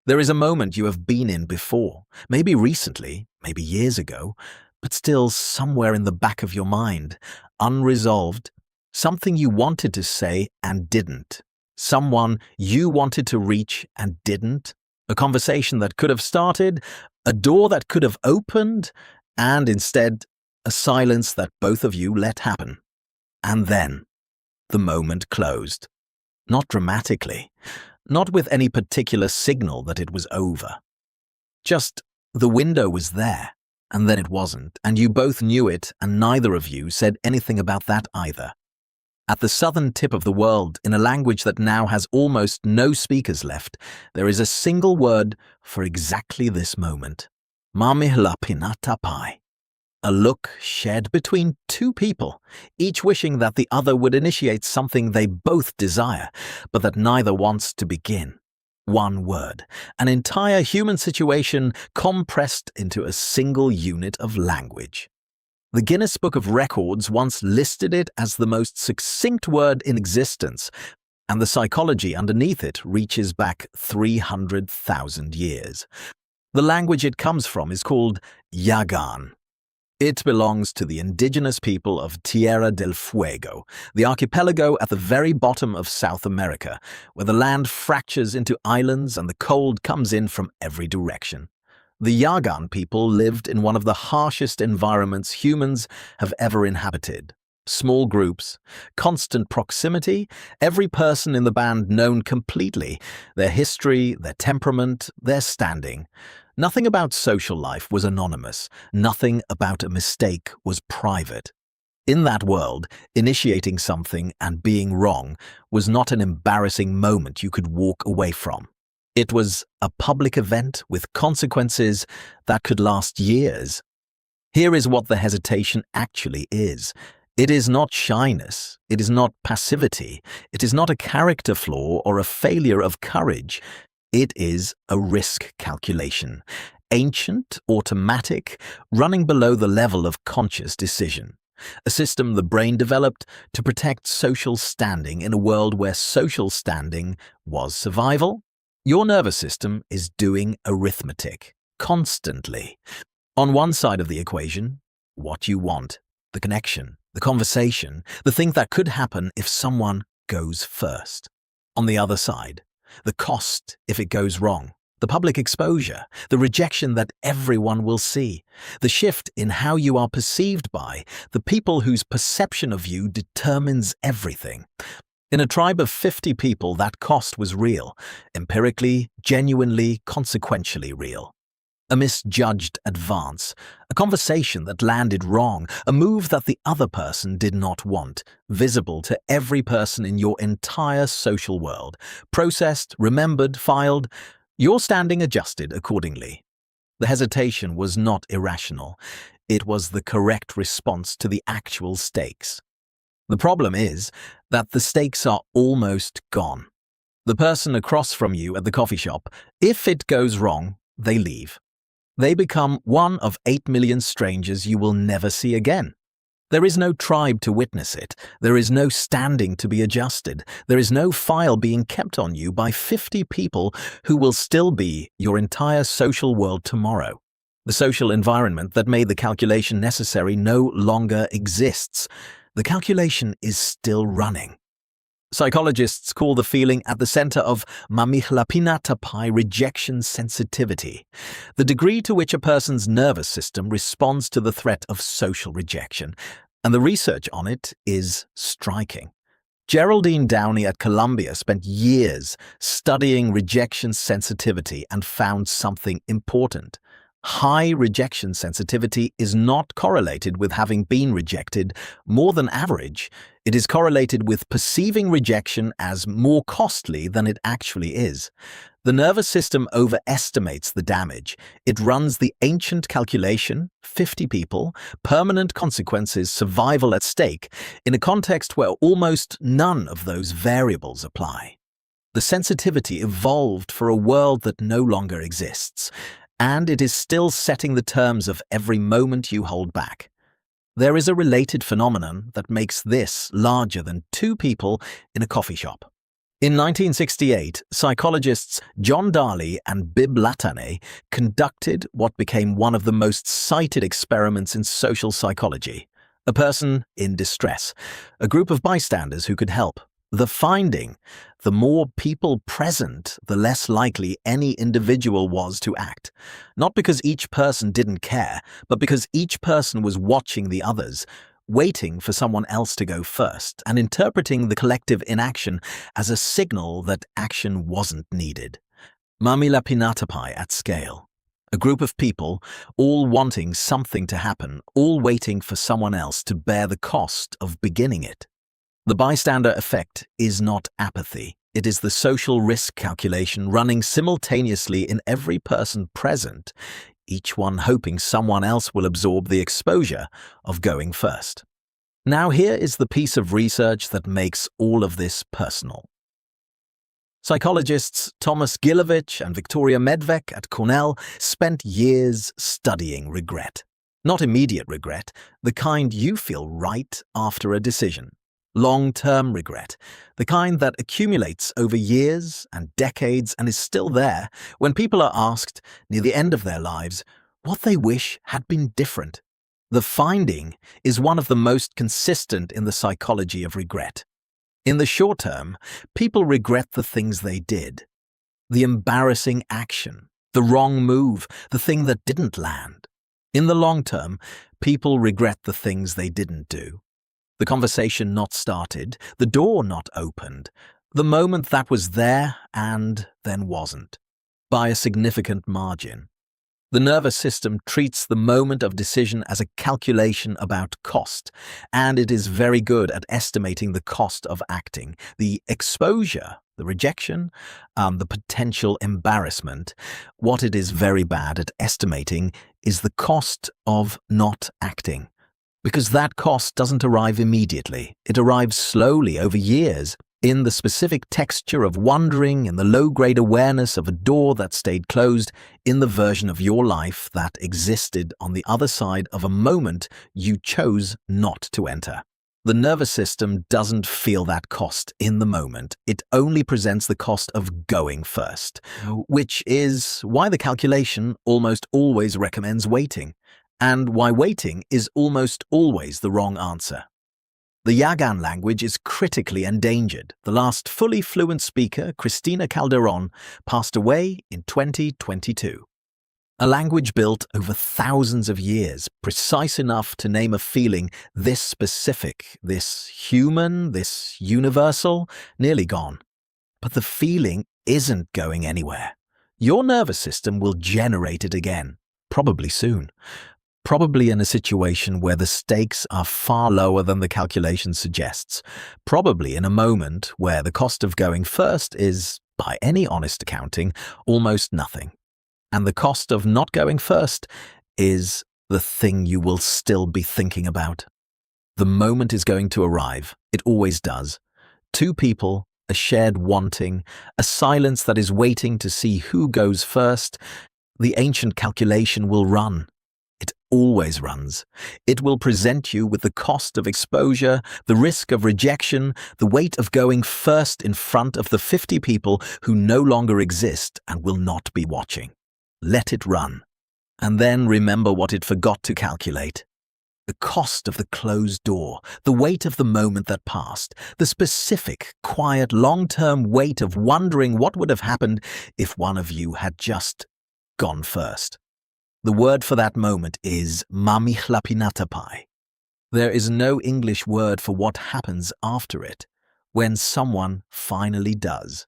There is a moment you have been in before, maybe recently, maybe years ago, but still somewhere in the back of your mind, unresolved, something you wanted to say and didn't, someone you wanted to reach and didn't, a conversation that could have started, a door that could have opened, and instead, a silence that both of you let happen. And then, the moment closed. Not dramatically, not with any particular signal that it was over. Just the window was there, and then it wasn't, and you both knew it, and neither of you said anything about that either. At the southern tip of the world, in a language that now has almost no speakers left, there is a single word for exactly this moment. Mamihlapinatapai. A look shared between two people, each wishing that the other would initiate something they both desire, but that neither wants to begin. One word, an entire human situation compressed into a single unit of language. The Guinness Book of Records once listed it as the most succinct word in existence, and the psychology underneath it reaches back 300,000 years. The language it comes from is called Yagan. It belongs to the indigenous people of Tierra del Fuego, the archipelago at the very bottom of South America, where the land fractures into islands and the cold comes in from every direction. The Yagan people lived in one of the harshest environments humans have ever inhabited. Small groups, constant proximity, every person in the band known completely, their history, their temperament, their standing. Nothing about social life was anonymous. Nothing about a mistake was private. In that world, initiating something and being wrong was not an embarrassing moment you could walk away from. It was a public event with consequences that could last years. Here is what the hesitation actually is. It is not shyness. It is not passivity. It is not a character flaw or a failure of courage. It is a risk calculation, ancient, automatic, running below the level of conscious decision. A system the brain developed to protect social standing in a world where social standing was survival. Your nervous system is doing arithmetic, constantly. On one side of the equation, what you want, the connection, the conversation, the thing that could happen if someone goes first. On the other side, the cost if it goes wrong, the public exposure, the rejection that everyone will see, the shift in how you are perceived by the people whose perception of you determines everything. In a tribe of 50 people, that cost was real, empirically, genuinely, consequentially real. A misjudged advance, a conversation that landed wrong, a move that the other person did not want, visible to every person in your entire social world, processed, remembered, filed, your standing adjusted accordingly. The hesitation was not irrational. It was the correct response to the actual stakes. The problem is that the stakes are almost gone. The person across from you at the coffee shop, if it goes wrong, they leave. They become one of 8 million strangers you will never see again. There is no tribe to witness it. There is no standing to be adjusted. There is no file being kept on you by 50 people who will still be your entire social world tomorrow. The social environment that made the calculation necessary no longer exists. The calculation is still running. Psychologists call the feeling at the center of Mamihlapinatapai rejection sensitivity, the degree to which a person's nervous system responds to the threat of social rejection, and the research on it is striking. Geraldine Downey at Columbia spent years studying rejection sensitivity and found something important. High rejection sensitivity is not correlated with having been rejected more than average. It is correlated with perceiving rejection as more costly than it actually is. The nervous system overestimates the damage. It runs the ancient calculation, 50 people, permanent consequences, survival at stake, in a context where almost none of those variables apply. The sensitivity evolved for a world that no longer exists, and it is still setting the terms of every moment you hold back. There is a related phenomenon that makes this larger than two people in a coffee shop. In 1968, psychologists John Darley and Bib Latané conducted what became one of the most cited experiments in social psychology. A person in distress, a group of bystanders who could help. The finding: the more people present, the less likely any individual was to act. Not because each person didn't care, but because each person was watching the others, waiting for someone else to go first, and interpreting the collective inaction as a signal that action wasn't needed. Mamihlapinatapai at scale. A group of people, all wanting something to happen, all waiting for someone else to bear the cost of beginning it. The bystander effect is not apathy. It is the social risk calculation running simultaneously in every person present, each one hoping someone else will absorb the exposure of going first. Now here is the piece of research that makes all of this personal. Psychologists Thomas Gilovich and Victoria Medvec at Cornell spent years studying regret. Not immediate regret, the kind you feel right after a decision. Long-term regret, the kind that accumulates over years and decades and is still there when people are asked, near the end of their lives, what they wish had been different. The finding is one of the most consistent in the psychology of regret. In the short term, people regret the things they did, the embarrassing action, the wrong move, the thing that didn't land. In the long term, people regret the things they didn't do. The conversation not started, the door not opened, the moment that was there and then wasn't, by a significant margin. The nervous system treats the moment of decision as a calculation about cost, and it is very good at estimating the cost of acting, the exposure, the rejection, the potential embarrassment. What it is very bad at estimating is the cost of not acting. Because that cost doesn't arrive immediately. It arrives slowly over years, in the specific texture of wondering, in the low-grade awareness of a door that stayed closed, in the version of your life that existed on the other side of a moment you chose not to enter. The nervous system doesn't feel that cost in the moment. It only presents the cost of going first, which is why the calculation almost always recommends waiting, and why waiting is almost always the wrong answer. The Yagan language is critically endangered. The last fully fluent speaker, Cristina Calderon, passed away in 2022. A language built over thousands of years, precise enough to name a feeling this specific, this human, this universal, nearly gone. But the feeling isn't going anywhere. Your nervous system will generate it again, probably soon. Probably in a situation where the stakes are far lower than the calculation suggests. Probably in a moment where the cost of going first is, by any honest accounting, almost nothing. And the cost of not going first is the thing you will still be thinking about. The moment is going to arrive. It always does. Two people, a shared wanting, a silence that is waiting to see who goes first. The ancient calculation will run. It always runs. It will present you with the cost of exposure, the risk of rejection, the weight of going first in front of the 50 people who no longer exist and will not be watching. Let it run. And then remember what it forgot to calculate. The cost of the closed door, the weight of the moment that passed, the specific, quiet, long-term weight of wondering what would have happened if one of you had just gone first. The word for that moment is Mamihlapinatapai. There is no English word for what happens after it, when someone finally does.